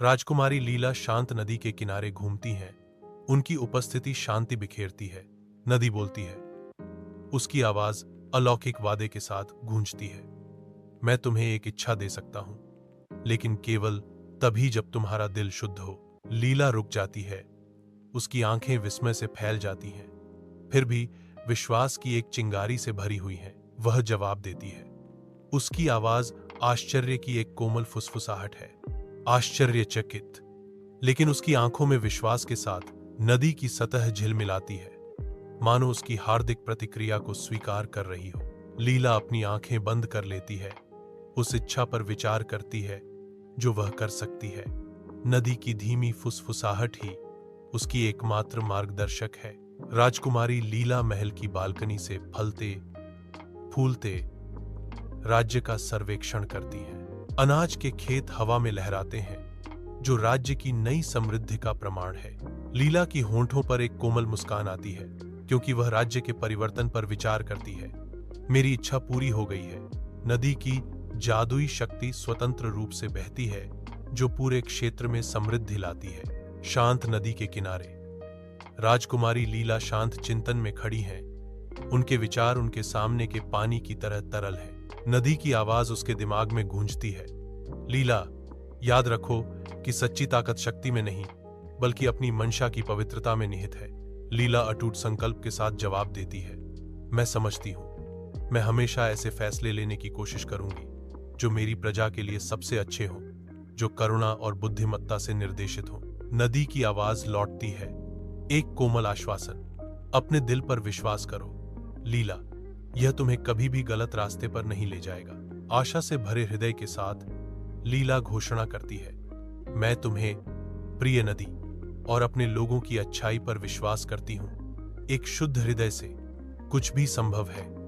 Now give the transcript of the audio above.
राजकुमारी लीला शांत नदी के किनारे घूमती हैं। उनकी उपस्थिति शांति बिखेरती है। नदी बोलती है। उसकी आवाज अलौकिक वादे के साथ गूंजती है। मैं तुम्हें एक इच्छा दे सकता हूं, लेकिन केवल तभी जब तुम्हारा दिल शुद्ध हो। लीला रुक जाती है। उसकी आंखें विस्मय से फैल जाती हैं, फिर भी विश्वास की एक चिंगारी से भरी हुई हैं। वह जवाब देती है। उसकी आवाज आश्चर्य की एक कोमल फुसफुसाहट है, आश्चर्यचकित, लेकिन उसकी आंखों में विश्वास के साथ नदी की सतह झिलमिलाती है, मानो उसकी हार्दिक प्रतिक्रिया को स्वीकार कर रही हो। लीला अपनी आंखें बंद कर लेती है, उस इच्छा पर विचार करती है जो वह कर सकती है। नदी की धीमी फुसफुसाहट ही उसकी एकमात्र मार्गदर्शक है। राजकुमारी लीला महल की बालकनी से फलते फूलते राज्य का सर्वेक्षण करती है। अनाज के खेत हवा में लहराते हैं, जो राज्य की नई समृद्धि का प्रमाण है। लीला की होंठों पर एक कोमल मुस्कान आती है, क्योंकि वह राज्य के परिवर्तन पर विचार करती है। मेरी इच्छा पूरी हो गई है। नदी की जादुई शक्ति स्वतंत्र रूप से बहती है, जो पूरे क्षेत्र में समृद्धि लाती है। शांत नदी के किनारे राजकुमारी लीला शांत चिंतन में खड़ी हैं। उनके विचार उनके सामने के पानी की तरह तरल है। नदी की आवाज उसके दिमाग में गूंजती है। लीला, याद रखो कि सच्ची ताकत शक्ति में नहीं, बल्कि अपनी मंशा की पवित्रता में निहित है। लीला अटूट संकल्प के साथ जवाब देती है। मैं समझती हूं। मैं हमेशा ऐसे फैसले लेने की कोशिश करूंगी जो मेरी प्रजा के लिए सबसे अच्छे हों, जो करुणा और बुद्धिमत्ता से निर्देशित हों। नदी की आवाज लौटती है, एक कोमल आश्वासन। अपने दिल पर विश्वास करो लीला, यह तुम्हें कभी भी गलत रास्ते पर नहीं ले जाएगा। आशा से भरे हृदय के साथ लीला घोषणा करती है। मैं तुम्हें, प्रिय नदी, और अपने लोगों की अच्छाई पर विश्वास करती हूं। एक शुद्ध हृदय से कुछ भी संभव है।